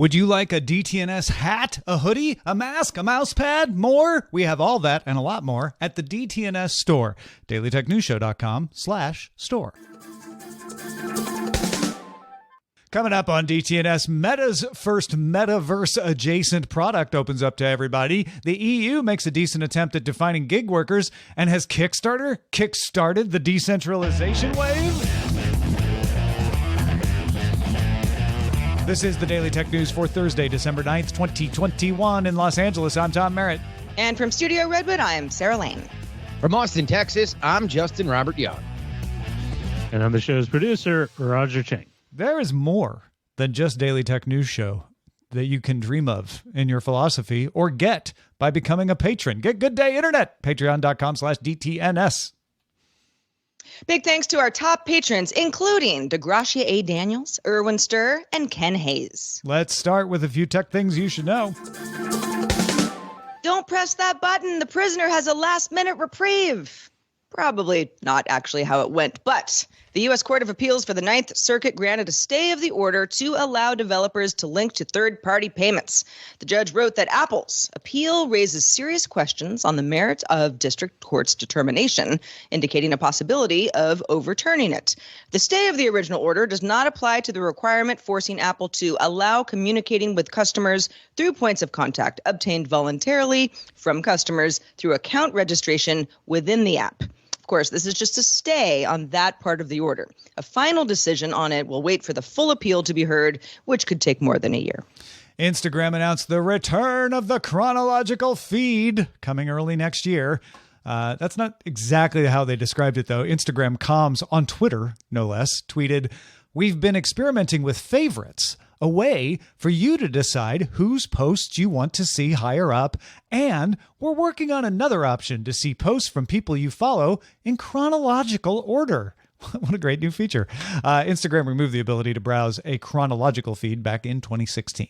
Would you like a DTNS hat, a hoodie, a mask, a mouse pad, more? We have all that and a lot more at the DTNS store. dailytechnewsshow.com/store. Coming up on DTNS, Meta's first metaverse-adjacent product opens up to everybody. The EU makes a decent attempt at defining gig workers, and has Kickstarter kickstarted the decentralization wave? This is the Daily Tech News for Thursday, December 9th, 2021 in Los Angeles. I'm Tom Merritt. And from Studio Redwood, I'm Sarah Lane. From Austin, Texas, I'm Justin Robert Young. And I'm the show's producer, Roger Chang. There is more than just Daily Tech News Show that you can dream of in your philosophy or get by becoming a patron. Get Good Day Internet, patreon.com/DTNS. Big thanks to our top patrons, including DeGracia A. Daniels, Erwin Sturr, and Ken Hayes. Let's start with a few tech things you should know. Don't press that button. The prisoner has a last-minute reprieve. Probably not actually how it went, but the U.S. Court of Appeals for the Ninth Circuit granted a stay of the order to allow developers to link to third-party payments. The judge wrote that Apple's appeal raises serious questions on the merits of district court's determination, indicating a possibility of overturning it. The stay of the original order does not apply to the requirement forcing Apple to allow communicating with customers through points of contact obtained voluntarily from customers through account registration within the app. Of course, this is just a stay on that part of the order. A final decision on it will wait for the full appeal to be heard, which could take more than a year. Instagram announced the return of the chronological feed coming early next year. That's not exactly how they described it, though. Instagram comms on Twitter, no less, tweeted, "We've been experimenting with favorites, a way for you to decide whose posts you want to see higher up, and we're working on another option to see posts from people you follow in chronological order." What a great new feature. Instagram removed the ability to browse a chronological feed back in 2016.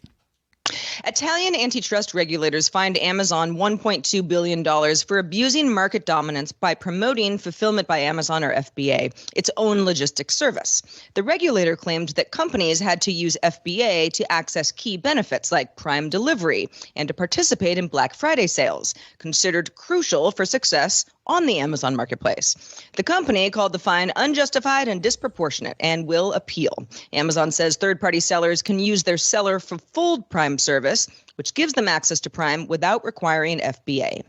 Italian antitrust regulators fined Amazon $1.2 billion for abusing market dominance by promoting Fulfillment by Amazon, or FBA, its own logistics service. The regulator claimed that companies had to use FBA to access key benefits like Prime delivery and to participate in Black Friday sales, considered crucial for success on the Amazon marketplace. The company called the fine unjustified and disproportionate and will appeal. Amazon says third-party sellers can use their seller-fulfilled Prime service, which gives them access to Prime without requiring FBA.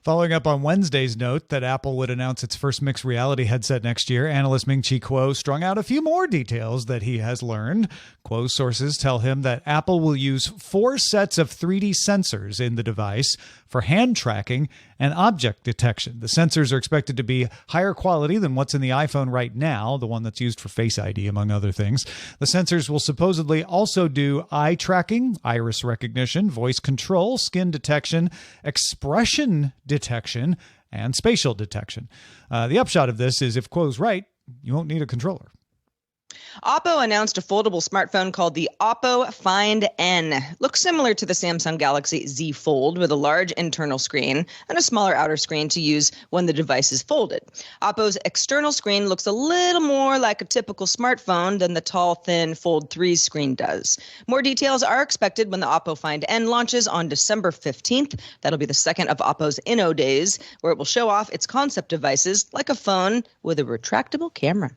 Following up on Wednesday's note that Apple would announce its first mixed reality headset next year, analyst Ming-Chi Kuo strung out a few more details that he has learned. Kuo's sources tell him that Apple will use 4 sets of 3D sensors in the device for hand tracking and object detection. The sensors are expected to be higher quality than what's in the iPhone right now, the one that's used for Face ID, among other things. The sensors will supposedly also do eye tracking, iris recognition, voice control, skin detection, expression detection, and spatial detection. The upshot of this is, if Kuo's right, you won't need a controller. Oppo announced a foldable smartphone called the Oppo Find N. Looks similar to the Samsung Galaxy Z Fold, with a large internal screen and a smaller outer screen to use when the device is folded. Oppo's external screen looks a little more like a typical smartphone than the tall, thin Fold 3 screen does. More details are expected when the Oppo Find N launches on December 15th. That'll be the second of Oppo's Inno Days, where it will show off its concept devices like a phone with a retractable camera.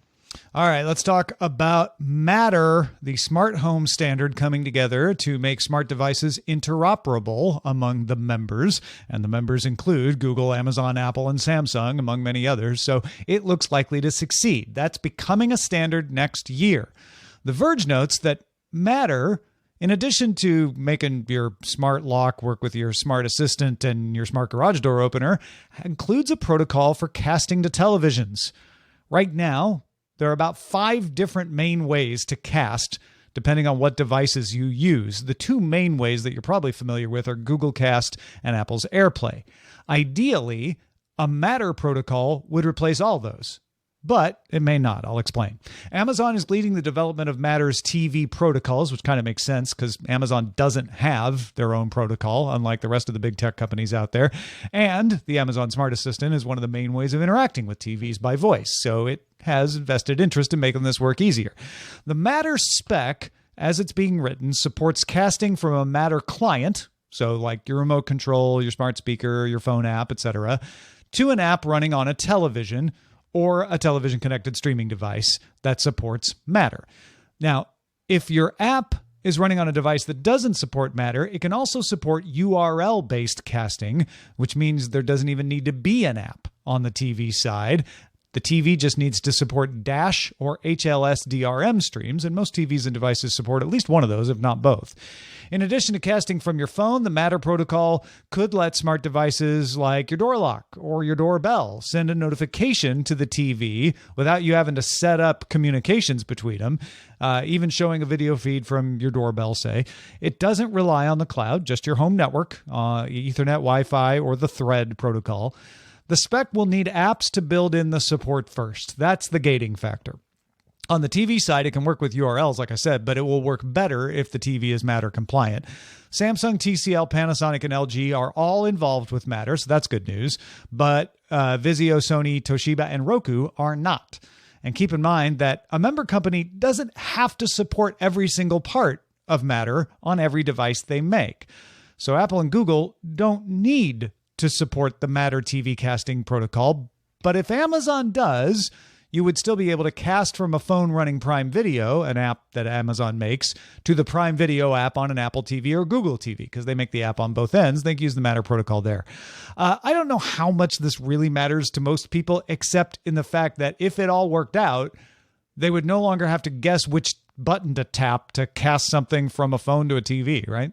All right, let's talk about Matter, the smart home standard coming together to make smart devices interoperable among the members. And the members include Google, Amazon, Apple, and Samsung, among many others. So it looks likely to succeed. That's becoming a standard next year. The Verge notes that Matter, in addition to making your smart lock work with your smart assistant and your smart garage door opener, includes a protocol for casting to televisions. Right now, there are about 5 different main ways to cast, depending on what devices you use. The 2 main ways that you're probably familiar with are Google Cast and Apple's AirPlay. Ideally, a Matter protocol would replace all those, but it may not. I'll explain. Amazon is leading the development of Matter's TV protocols, which kind of makes sense because Amazon doesn't have their own protocol, unlike the rest of the big tech companies out there. And the Amazon Smart Assistant is one of the main ways of interacting with TVs by voice, so it has vested interest in making this work easier. The Matter spec as it's being written, supports casting from a Matter client, so like your remote control, your smart speaker, your phone app, etc., to an app running on a television or a television-connected streaming device that supports Matter. Now, if your app is running on a device that doesn't support Matter, it can also support URL-based casting, which means there doesn't even need to be an app on the TV side. The TV just needs to support Dash or HLS DRM streams, and most TVs and devices support at least one of those, if not both. In addition to casting from your phone, the Matter protocol could let smart devices like your door lock or your doorbell send a notification to the TV without you having to set up communications between them, even showing a video feed from your doorbell, say. It doesn't rely on the cloud, just your home network, Ethernet, Wi-Fi, or the Thread protocol. The spec will need apps to build in the support first. That's the gating factor. On the TV side, it can work with URLs, like I said, but it will work better if the TV is Matter compliant. Samsung, TCL, Panasonic, and LG are all involved with Matter, so that's good news. But Vizio, Sony, Toshiba, and Roku are not. And keep in mind that a member company doesn't have to support every single part of Matter on every device they make. So Apple and Google don't need to support the Matter TV casting protocol. But if Amazon does, you would still be able to cast from a phone running Prime Video, an app that Amazon makes, to the Prime Video app on an Apple TV or Google TV, because they make the app on both ends. They can use the Matter protocol there. I don't know how much this really matters to most people, except in the fact that if it all worked out, they would no longer have to guess which button to tap to cast something from a phone to a TV, right?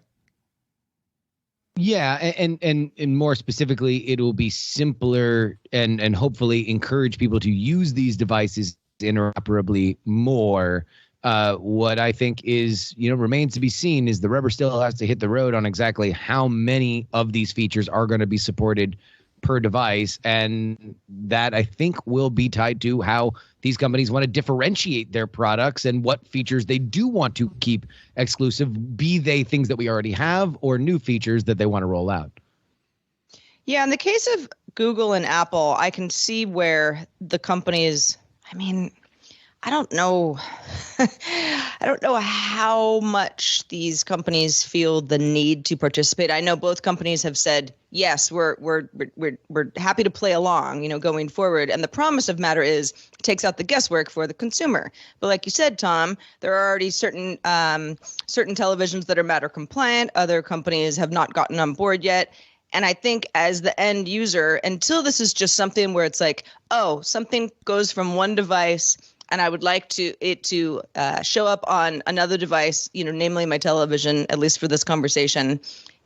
Yeah, and more specifically, it will be simpler and hopefully encourage people to use these devices interoperably more. What I think is, remains to be seen is the rubber still has to hit the road on exactly how many of these features are going to be supported per device. And that, I think, will be tied to how these companies want to differentiate their products and what features they do want to keep exclusive, be they things that we already have or new features that they want to roll out. Yeah, in the case of Google and Apple, I can see where the companies, I don't know. I don't know how much these companies feel the need to participate. I know both companies have said, yes, we're happy to play along, going forward. And the promise of Matter is it takes out the guesswork for the consumer. But like you said, Tom, there are already certain televisions that are Matter compliant. Other companies have not gotten on board yet. And I think as the end user, until this is just something where it's like, oh, something goes from one device and I would like it to show up on another device, namely my television, at least for this conversation.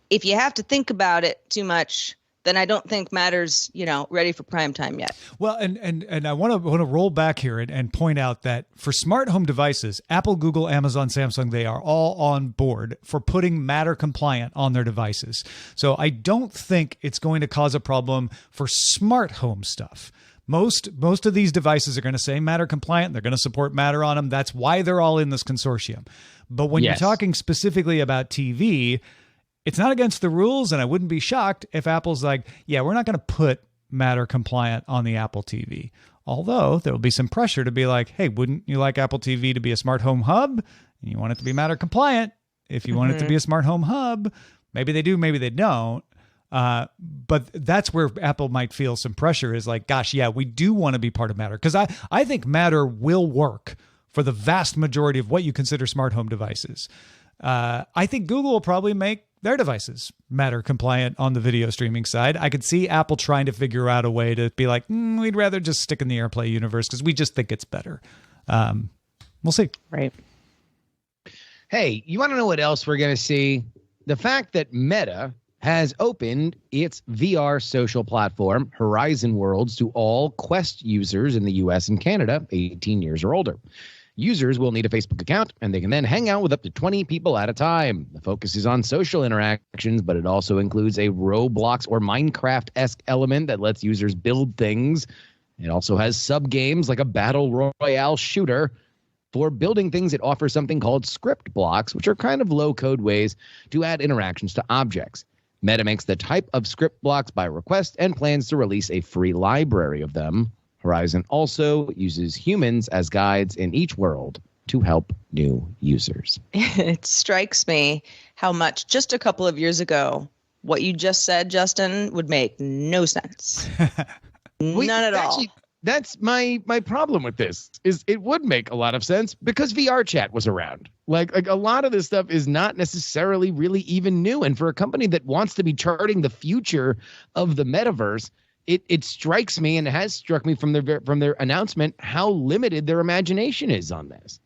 If you have to think about it too much, then I don't think Matter's, ready for prime time yet. Well, and I want to roll back here and point out that for smart home devices, Apple, Google, Amazon, Samsung, they are all on board for putting Matter compliant on their devices. So I don't think it's going to cause a problem for smart home stuff. Most of these devices are going to say Matter compliant. They're going to support Matter on them. That's why they're all in this consortium. But when you're talking specifically about TV, it's not against the rules, and I wouldn't be shocked if Apple's like, yeah, we're not going to put Matter compliant on the Apple TV. Although there will be some pressure to be like, hey, wouldn't you like Apple TV to be a smart home hub? And you want it to be Matter compliant. If you want it to be a smart home hub, maybe they do, maybe they don't. But that's where Apple might feel some pressure is like, gosh, yeah, we do want to be part of Matter. Because I think Matter will work for the vast majority of what you consider smart home devices. I think Google will probably make their devices Matter compliant on the video streaming side. I could see Apple trying to figure out a way to be like, we'd rather just stick in the AirPlay universe because we just think it's better. We'll see. Right. Hey, you want to know what else we're going to see? The fact that Meta has opened its VR social platform, Horizon Worlds, to all Quest users in the US and Canada, 18 years or older. Users will need a Facebook account, and they can then hang out with up to 20 people at a time. The focus is on social interactions, but it also includes a Roblox or Minecraft-esque element that lets users build things. It also has sub-games like a battle royale shooter. For building things, it offers something called script blocks, which are kind of low-code ways to add interactions to objects. Meta makes the type of script blocks by request and plans to release a free library of them. Horizon also uses humans as guides in each world to help new users. It strikes me how much just a couple of years ago, what you just said, Justin, would make no sense. None at all. That's my problem with this is it would make a lot of sense because VR chat was around. Like a lot of this stuff is not necessarily really even new. And for a company that wants to be charting the future of the metaverse, it strikes me and has struck me from their announcement how limited their imagination is on this.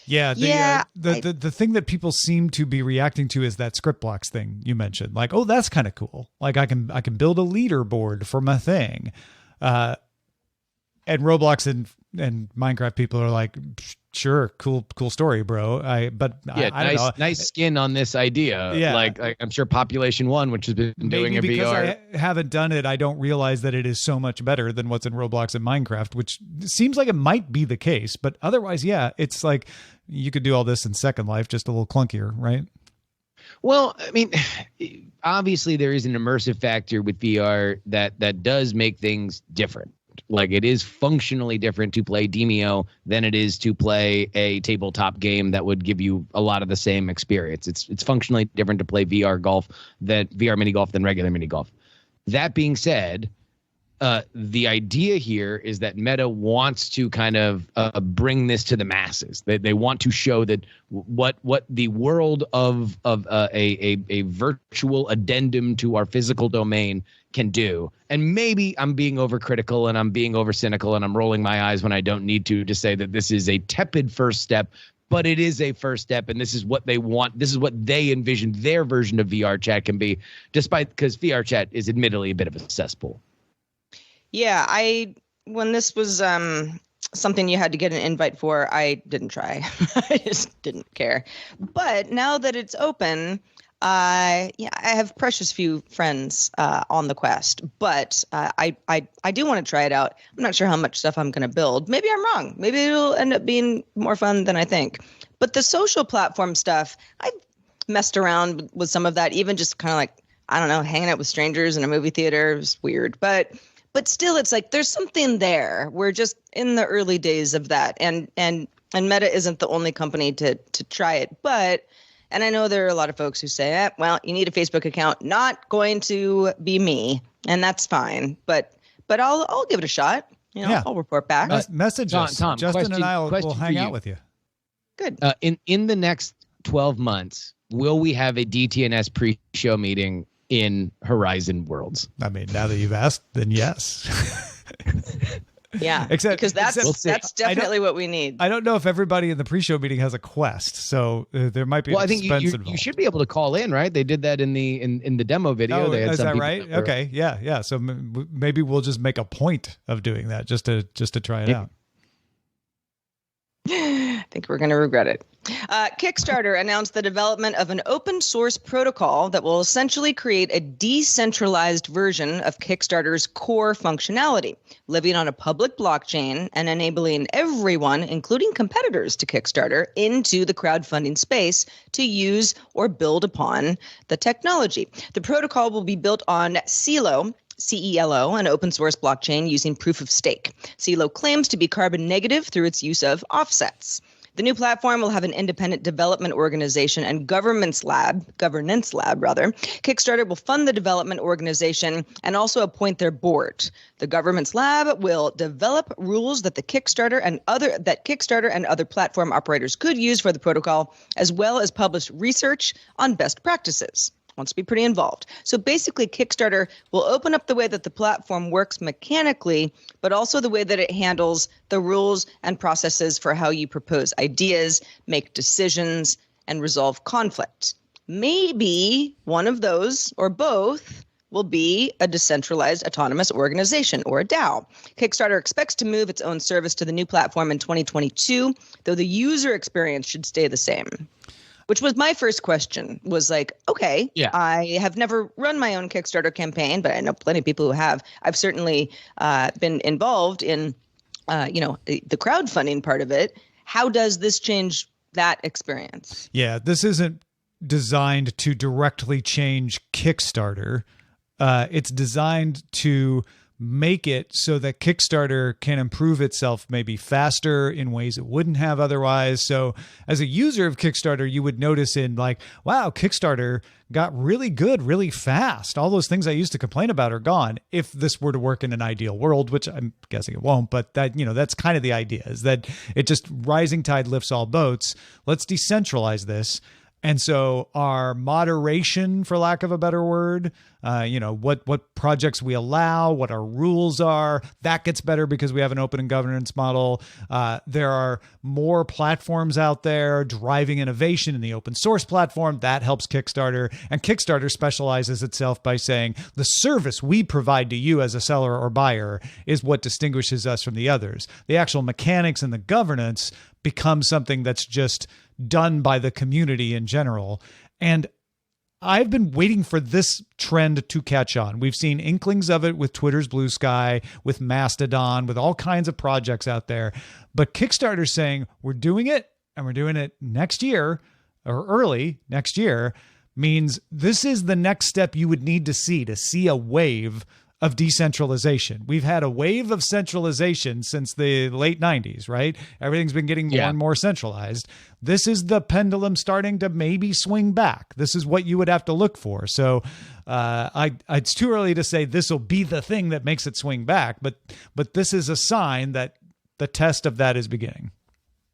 Yeah, the thing that people seem to be reacting to is that script blocks thing you mentioned. Like, oh, that's kind of cool. Like I can build a leaderboard for my thing. And Roblox and Minecraft people are like, sure, cool story, bro. I don't know. Nice skin on this idea. Yeah. Like I'm sure Population One, which has been doing a VR. Because I haven't done it, I don't realize that it is so much better than what's in Roblox and Minecraft, which seems like it might be the case. But otherwise, yeah, it's like you could do all this in Second Life, just a little clunkier, right? Well, I mean, obviously there is an immersive factor with VR that does make things different. Like it is functionally different to play Demio than it is to play a tabletop game that would give you a lot of the same experience. It's functionally different to play VR mini golf than regular mini golf. That being said, the idea here is that Meta wants to kind of bring this to the masses. They want to show that what the world of a virtual addendum to our physical domain can do. And maybe I'm being overcritical and I'm being over cynical and I'm rolling my eyes when I don't need to say that this is a tepid first step, but it is a first step. And this is what they want. This is what they envision their version of VR chat can be, because VR chat is admittedly a bit of a cesspool. Yeah, when this was something you had to get an invite for, I didn't try. I just didn't care. But now that it's open, I have precious few friends on the Quest, but I do want to try it out. I'm not sure how much stuff I'm going to build. Maybe I'm wrong. Maybe it'll end up being more fun than I think. But the social platform stuff, I've messed around with some of that, even just kind of like, I don't know, hanging out with strangers in a movie theater. It was weird. But still, it's like there's something there. We're just in the early days of that. And Meta isn't the only company to try it. And I know there are a lot of folks who say, well, you need a Facebook account. Not going to be me, and that's fine. But I'll give it a shot. I'll report back. Message us. Tom, Justin and I will hang out with you. Good. In the next 12 months, will we have a DTNS pre-show meeting in Horizon Worlds? I mean, now that you've asked, then yes. Yeah, because that's definitely what we need. I don't know if everybody in the pre-show meeting has a Quest, so there might be. Well, I think you should be able to call in, right? They did that in the demo video. Oh, they had is that right? Okay, yeah. So maybe we'll just make a point of doing that just to try it out. I think we're going to regret it. Kickstarter announced the development of an open source protocol that will essentially create a decentralized version of Kickstarter's core functionality, living on a public blockchain and enabling everyone, including competitors to Kickstarter, into the crowdfunding space to use or build upon the technology. The protocol will be built on CELO, an open source blockchain using proof of stake. CELO claims to be carbon negative through its use of offsets. The new platform will have an independent development organization and governance lab. Kickstarter will fund the development organization and also appoint their board. The governance lab will develop rules that Kickstarter and other platform operators could use for the protocol, as well as publish research on best practices. Wants to be pretty involved. So basically, Kickstarter will open up the way that the platform works mechanically, but also the way that it handles the rules and processes for how you propose ideas, make decisions, and resolve conflict. Maybe one of those or both will be a decentralized autonomous organization, or a DAO. Kickstarter expects to move its own service to the new platform in 2022, though the user experience should stay the same. Which was my first question, was like, okay, yeah. I have never run my own Kickstarter campaign, but I know plenty of people who have. I've certainly been involved in, the crowdfunding part of it. How does this change that experience? Yeah, this isn't designed to directly change Kickstarter. It's designed to make it so that Kickstarter can improve itself maybe faster in ways it wouldn't have otherwise. So as a user of Kickstarter, you would notice in like, wow, Kickstarter got really good really fast. All those things I used to complain about are gone. If this were to work in an ideal world, which I'm guessing it won't, but that, that's kind of the idea, is that it just rising tide lifts all boats. Let's decentralize this. And so our moderation, for lack of a better word, what projects we allow, what our rules are, that gets better because we have an open and governance model. There are more platforms out there driving innovation in the open source platform. That helps Kickstarter. And Kickstarter specializes itself by saying the service we provide to you as a seller or buyer is what distinguishes us from the others. The actual mechanics and the governance become something that's just done by the community in general. And I've been waiting for this trend to catch on. We've seen inklings of it with Twitter's Blue Sky, with Mastodon, with all kinds of projects out there. But Kickstarter's saying we're doing it, and we're doing it next year, or early next year, means this is the next step you would need to see a wave of decentralization. We've had a wave of centralization since the late 90s, right? Everything's been getting more and more centralized. This is the pendulum starting to maybe swing back. This is what you would have to look for. So it's too early to say this will be the thing that makes it swing back, but this is a sign that the test of that is beginning.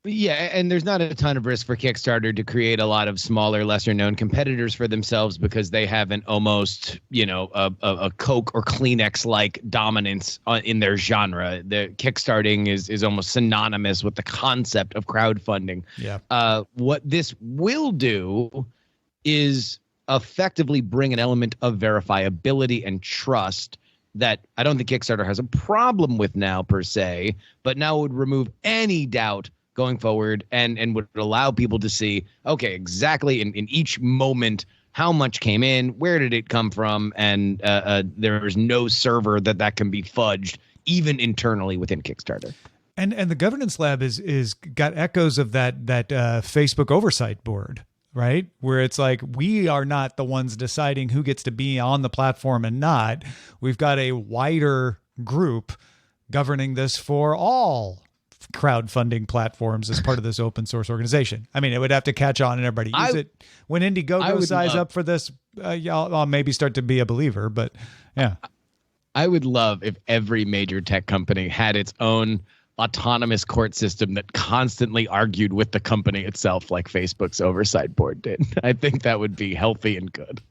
Yeah, and there's not a ton of risk for Kickstarter to create a lot of smaller, lesser-known competitors for themselves because they have an almost, a Coke or Kleenex-like dominance in their genre. The kickstarting is almost synonymous with the concept of crowdfunding. Yeah. What this will do is effectively bring an element of verifiability and trust that I don't think Kickstarter has a problem with now per se, but now would remove any doubt going forward and would allow people to see, okay, exactly in each moment, how much came in, where did it come from, and there's no server that can be fudged, even internally within Kickstarter. And the governance lab is got echoes of that Facebook oversight board, right? Where it's like, we are not the ones deciding who gets to be on the platform and not. We've got a wider group governing this for all crowdfunding platforms as part of this open source organization. I mean, it would have to catch on and everybody use it. When Indiegogo size up for this, I'll maybe start to be a believer, but yeah. I would love if every major tech company had its own autonomous court system that constantly argued with the company itself like Facebook's oversight board did. I think that would be healthy and good.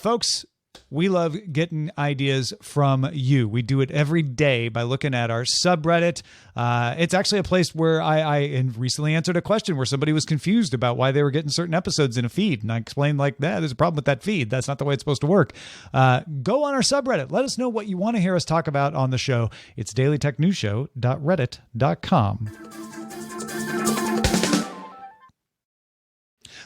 Folks, we love getting ideas from you. We do it every day by looking at our subreddit. It's actually a place where I recently answered a question where somebody was confused about why they were getting certain episodes in a feed. And I explained there's a problem with that feed. That's not the way it's supposed to work. Go on our subreddit. Let us know what you want to hear us talk about on the show. It's dailytechnewsshow.reddit.com.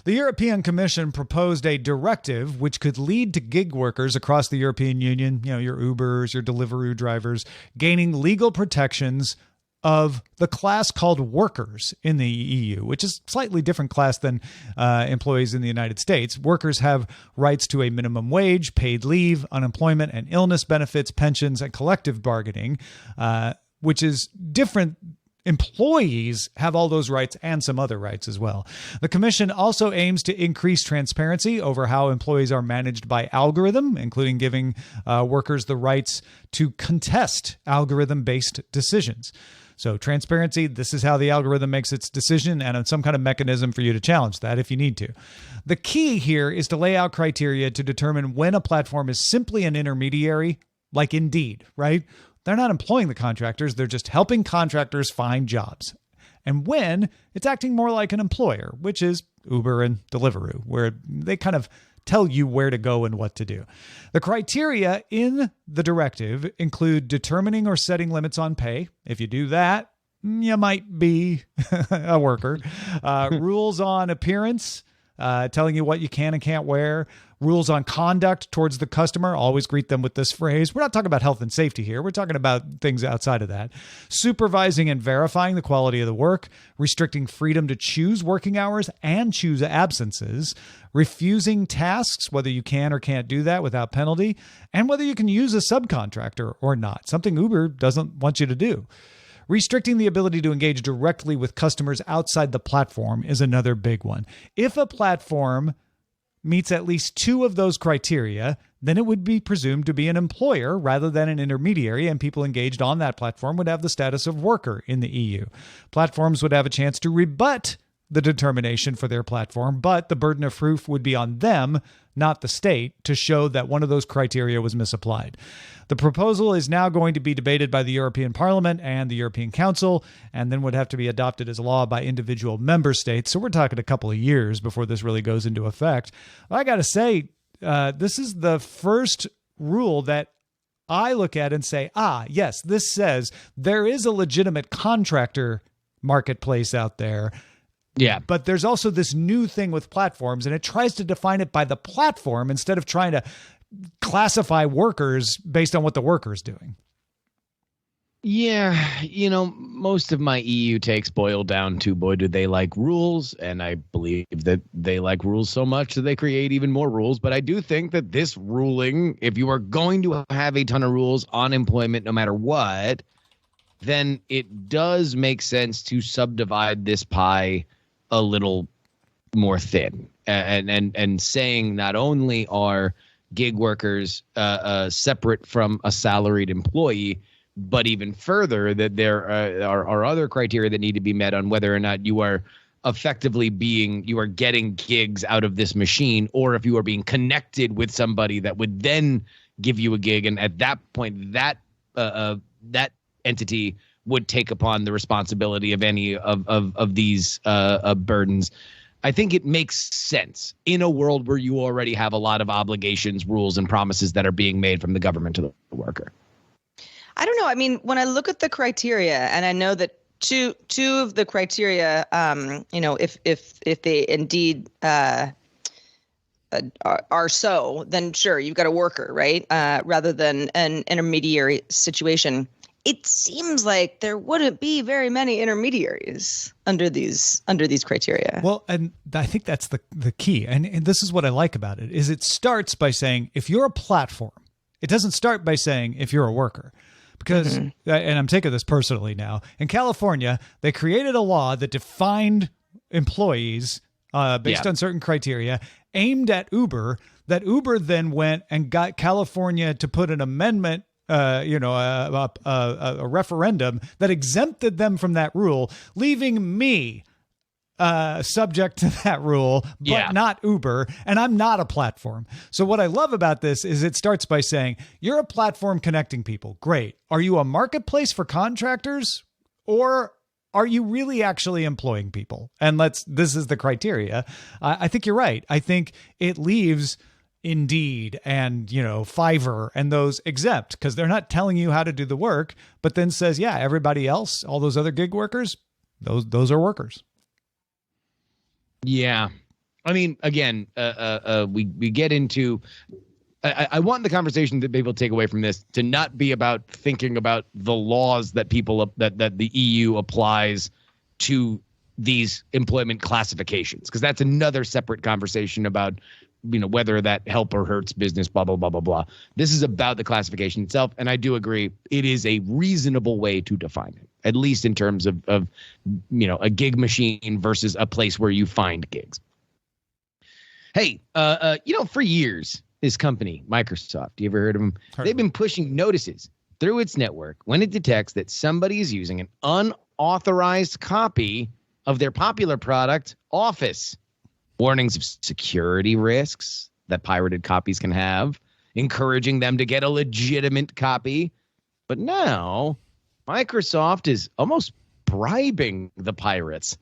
The European Commission proposed a directive which could lead to gig workers across the European Union, your Ubers, your Deliveroo drivers, gaining legal protections of the class called workers in the EU, which is a slightly different class than employees in the United States. Workers have rights to a minimum wage, paid leave, unemployment and illness benefits, pensions, and collective bargaining, which is different. Employees have all those rights and some other rights as well. The Commission also aims to increase transparency over how employees are managed by algorithm, including giving workers the rights to contest algorithm-based decisions. So transparency, this is how the algorithm makes its decision, and some kind of mechanism for you to challenge that if you need to. The key here is to lay out criteria to determine when a platform is simply an intermediary, like Indeed, right? They're not employing the contractors. They're just helping contractors find jobs. And when it's acting more like an employer, which is Uber and Deliveroo, where they kind of tell you where to go and what to do. The criteria in the directive include determining or setting limits on pay. If you do that, you might be a worker. Rules on appearance, telling you what you can and can't wear. Rules on conduct towards the customer. Always greet them with this phrase. We're not talking about health and safety here. We're talking about things outside of that. Supervising and verifying the quality of the work. Restricting freedom to choose working hours and choose absences. Refusing tasks, whether you can or can't do that without penalty. And whether you can use a subcontractor or not. Something Uber doesn't want you to do. Restricting the ability to engage directly with customers outside the platform is another big one. If a platform meets at least two of those criteria, then it would be presumed to be an employer rather than an intermediary, and people engaged on that platform would have the status of worker in the EU. Platforms would have a chance to rebut the determination for their platform, but the burden of proof would be on them, not the state, to show that one of those criteria was misapplied. The proposal is now going to be debated by the European Parliament and the European Council, and then would have to be adopted as law by individual member states. So we're talking a couple of years before this really goes into effect. I got to say, this is the first rule that I look at and say, yes, this says there is a legitimate contractor marketplace out there. Yeah. But there's also this new thing with platforms, and it tries to define it by the platform instead of trying to classify workers based on what the worker is doing. Yeah, most of my EU takes boil down to, boy, do they like rules. And I believe that they like rules so much that they create even more rules. But I do think that this ruling, if you are going to have a ton of rules on employment, no matter what, then it does make sense to subdivide this pie a little more thin, and saying not only are gig workers separate from a salaried employee, but even further that there are other criteria that need to be met on whether or not you are effectively you are getting gigs out of this machine, or if you are being connected with somebody that would then give you a gig, and at that point that entity would take upon the responsibility of any of these burdens. I think it makes sense in a world where you already have a lot of obligations, rules, and promises that are being made from the government to the worker. I don't know. I mean, when I look at the criteria, and I know that two of the criteria, if they indeed are so, then sure, you've got a worker, right? Rather than an intermediary situation. It seems like there wouldn't be very many intermediaries under these criteria. Well, and I think that's the key. And this is what I like about it, is it starts by saying, if you're a platform, it doesn't start by saying if you're a worker. Because, and I'm taking this personally now, in California, they created a law that defined employees based on certain criteria aimed at Uber, that Uber then went and got California to put an amendment, a referendum that exempted them from that rule, leaving me subject to that rule, but not Uber. And I'm not a platform. So what I love about this is it starts by saying, you're a platform connecting people. Great. Are you a marketplace for contractors, or are you really actually employing people? And this is the criteria. I think you're right. I think it leaves Indeed and, Fiverr and those exempt, because they're not telling you how to do the work, but then says, everybody else, all those other gig workers, those are workers. Yeah. I mean, again, we get into, I want the conversation that people take away from this to not be about thinking about the laws that that the EU applies to these employment classifications, because that's another separate conversation about whether that help or hurts business, blah, blah, blah, blah, blah. This is about the classification itself. And I do agree it is a reasonable way to define it, at least in terms of a gig machine versus a place where you find gigs. Hey, for years, this company, Microsoft, you ever heard of them? They've been pushing notices through its network when it detects that somebody is using an unauthorized copy of their popular product, Office. Warnings of security risks that pirated copies can have, encouraging them to get a legitimate copy. But now Microsoft is almost bribing the pirates,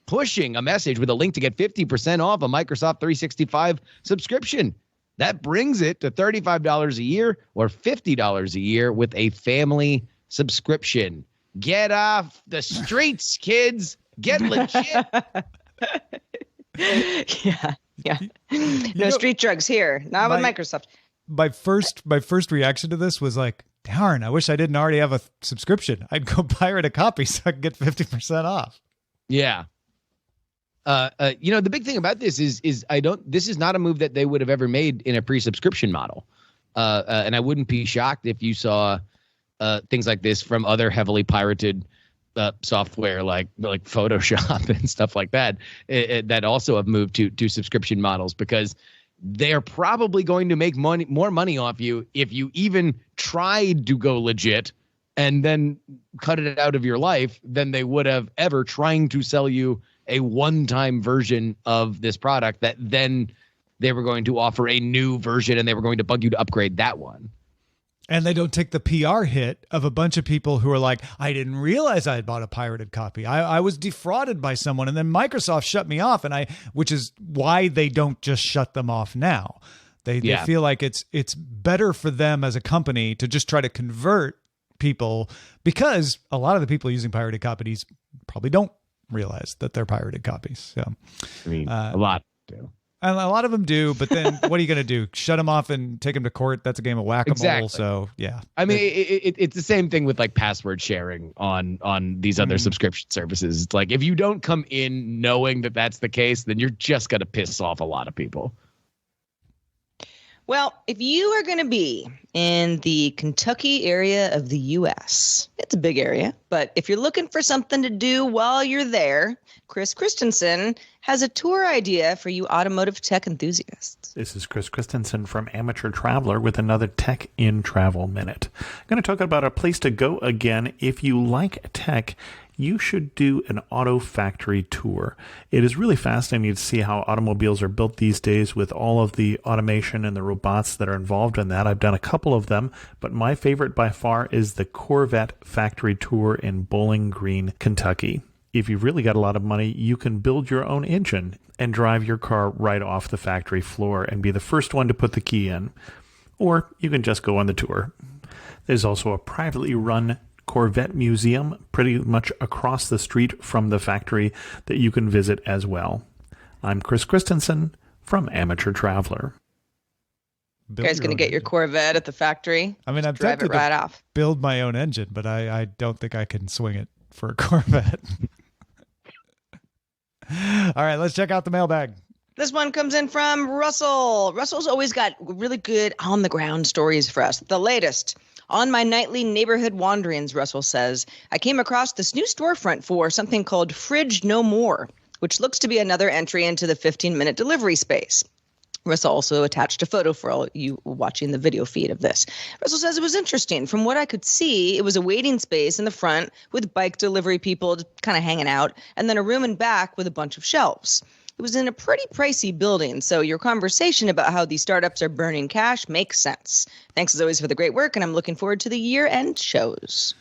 pushing a message with a link to get 50% off a Microsoft 365 subscription. That brings it to $35 a year or $50 a year with a family subscription. Get off the streets, kids. Get legit. Yeah. You No know, street drugs here. Not with Microsoft. my first reaction to this was like, darn, I wish I didn't already have a subscription. I'd go pirate a copy so I could get 50% off. Yeah. The big thing about this is this is not a move that they would have ever made in a pre-subscription model. And I wouldn't be shocked if you saw things like this from other heavily pirated software like Photoshop and stuff like that that also have moved to subscription models, because they're probably going to make more money off you if you even tried to go legit and then cut it out of your life than they would have ever trying to sell you a one-time version of this product that then they were going to offer a new version and they were going to bug you to upgrade that one. And they don't take the PR hit of a bunch of people who are like, I didn't realize I had bought a pirated copy. I was defrauded by someone, and then Microsoft shut me off, which is why they don't just shut them off now. They feel like it's better for them as a company to just try to convert people, because a lot of the people using pirated copies probably don't realize that they're pirated copies. So, I mean, a lot do. And a lot of them do, but then what are you going to do? Shut them off and take them to court? That's a game of whack-a-mole. Exactly. So, yeah. I mean, it's the same thing with like password sharing on these other subscription services. It's like, if you don't come in knowing that that's the case, then you're just going to piss off a lot of people. Well, if you are going to be in the Kentucky area of the U.S., it's a big area, but if you're looking for something to do while you're there, Chris Christensen has a tour idea for you automotive tech enthusiasts. This is Chris Christensen from Amateur Traveler with another Tech in Travel Minute. I'm going to talk about a place to go again. If you like tech, you should do an auto factory tour. It is really fascinating to see how automobiles are built these days with all of the automation and the robots that are involved in that. I've done a couple of them, but my favorite by far is the Corvette factory tour in Bowling Green, Kentucky. If you've really got a lot of money, you can build your own engine and drive your car right off the factory floor and be the first one to put the key in. Or you can just go on the tour. There's also a privately run Corvette museum pretty much across the street from the factory that you can visit as well. I'm Chris Christensen from Amateur Traveler. You guys going to get your Corvette at the factory? I mean, I'm drive it tempted right to off. Build my own engine, but I don't think I can swing it for a Corvette. All right, let's check out the mailbag. This one comes in from Russell. Russell's always got really good on-the-ground stories for us. The latest. On my nightly neighborhood wanderings, Russell says, I came across this new storefront for something called Fridge No More, which looks to be another entry into the 15-minute delivery space. Russell also attached a photo for all you watching the video feed of this. Russell says it was interesting. From what I could see, it was a waiting space in the front with bike delivery people kind of hanging out, and then a room in back with a bunch of shelves. It was in a pretty pricey building, so your conversation about how these startups are burning cash makes sense. Thanks as always for the great work, and I'm looking forward to the year-end shows.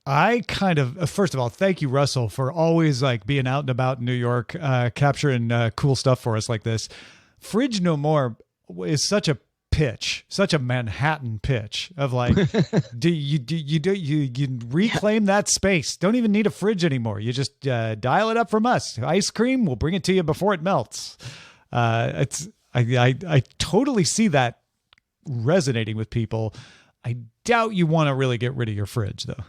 I kind of, first of all, thank you, Russell, for always like being out and about in New York, capturing cool stuff for us like this. Fridge No More is such a pitch, such a Manhattan pitch of like, you reclaim that space. Don't even need a fridge anymore. You just dial it up from us. Ice cream, we'll bring it to you before it melts. I totally see that resonating with people. I doubt you want to really get rid of your fridge though.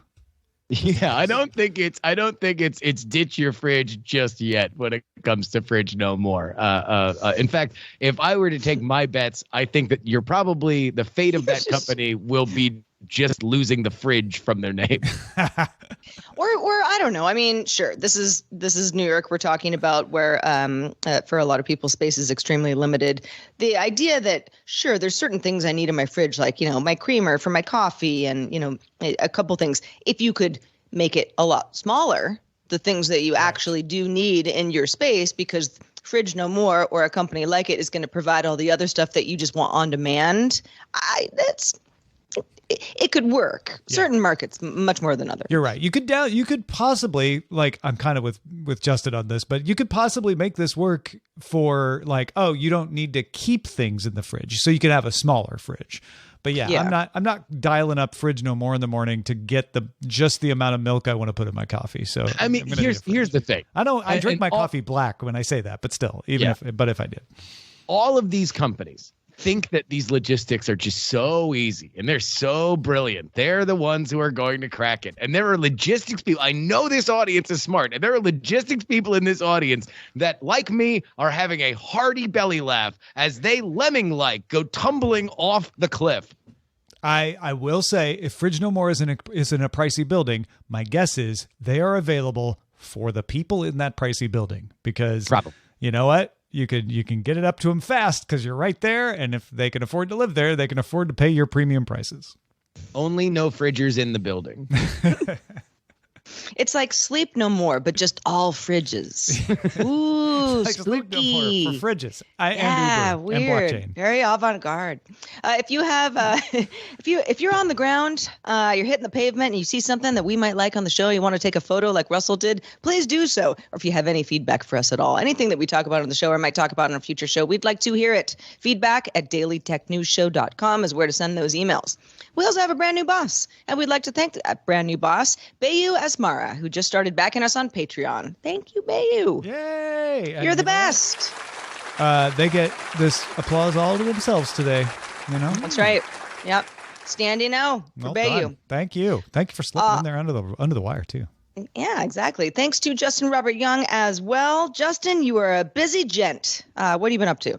Yeah, I don't think it's ditch your fridge just yet when it comes to Fridge No More. In fact, if I were to take my bets, I think that you're probably the fate of that company will be just losing the fridge from their name. or I don't know. I mean, sure, this is New York we're talking about, where for a lot of people space is extremely limited. The idea that sure, there's certain things I need in my fridge, like, you know, my creamer for my coffee and, you know, a couple things. If you could make it a lot smaller, the things that you actually do need in your space, because Fridge No More or a company like it is going to provide all the other stuff that you just want on demand. it could work. Yeah. Certain markets much more than others. You're right. You could possibly, like, I'm kind of with Justin on this, but you could possibly make this work for like, oh, you don't need to keep things in the fridge, so you could have a smaller fridge. But yeah, I'm not dialing up Fridge No More in the morning to get just the amount of milk I want to put in my coffee. So I mean, here's the thing. I drink my coffee black when I say that, but still, if I did. All of these companies think that these logistics are just so easy and they're so brilliant. They're the ones who are going to crack it. And there are logistics people. I know this audience is smart. And there are logistics people in this audience that, like me, are having a hearty belly laugh as they lemming-like go tumbling off the cliff. I will say, if Fridge No More is in a pricey building, my guess is they are available for the people in that pricey building, because Probably. You know what? You can get it up to them fast because you're right there, and if they can afford to live there, they can afford to pay your premium prices. Only no fridgers in the building. It's like Sleep No More, but just all fridges. Ooh, like spooky. For fridges. And Uber weird. and blockchain. Very avant-garde. If you have, if you're on the ground, you're hitting the pavement, and you see something that we might like on the show, you want to take a photo like Russell did, please do so. Or if you have any feedback for us at all, anything that we talk about on the show or might talk about on a future show, we'd like to hear it. Feedback at dailytechnewsshow.com is where to send those emails. We also have a brand new boss, and we'd like to thank that brand new boss, Bayu Asmara, who just started backing us on Patreon. Thank you, Bayu. Yay! You're the best. They get this applause all to themselves today. You know, That's right. Yep. Standing now for well Bayu. done. Thank you for slipping in there under the wire too. Yeah, exactly. Thanks to Justin Robert Young as well. Justin, you are a busy gent. What have you been up to?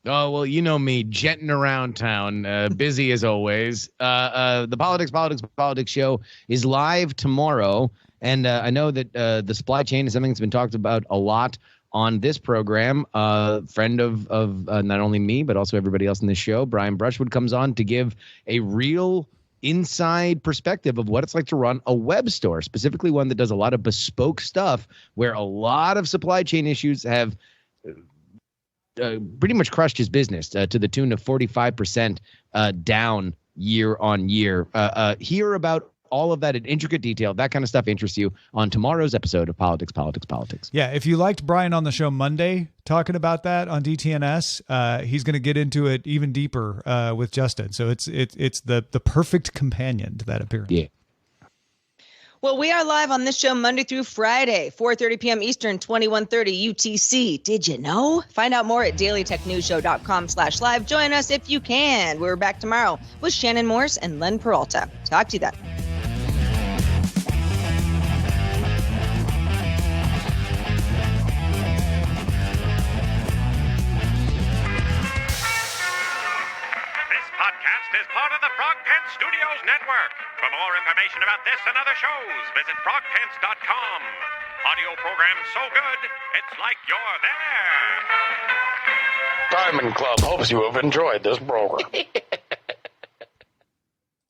Oh, well, you know me, jetting around town, busy as always. The Politics show is live tomorrow. And I know that the supply chain is something that's been talked about a lot on this program. Friend of not only me, but also everybody else in this show, Brian Brushwood, comes on to give a real inside perspective of what it's like to run a web store, specifically one that does a lot of bespoke stuff where a lot of supply chain issues have pretty much crushed his business to the tune of 45% down year on year. Hear about all of that in intricate detail. That kind of stuff interests you on tomorrow's episode of Politics. Yeah, if you liked Brian on the show Monday talking about that on DTNS, he's going to get into it even deeper with Justin. So it's the perfect companion to that appearance. Yeah. Well, we are live on this show Monday through Friday, 4:30 p.m. Eastern, 21:30 UTC. Did you know? Find out more at dailytechnewsshow.com/live. Join us if you can. We're back tomorrow with Shannon Morse and Len Peralta. Talk to you then. Is part of the Frog Pants Studios Network. For more information about this and other shows, visit frogpants.com. Audio programs so good, it's like you're there. Diamond Club hopes you have enjoyed this program.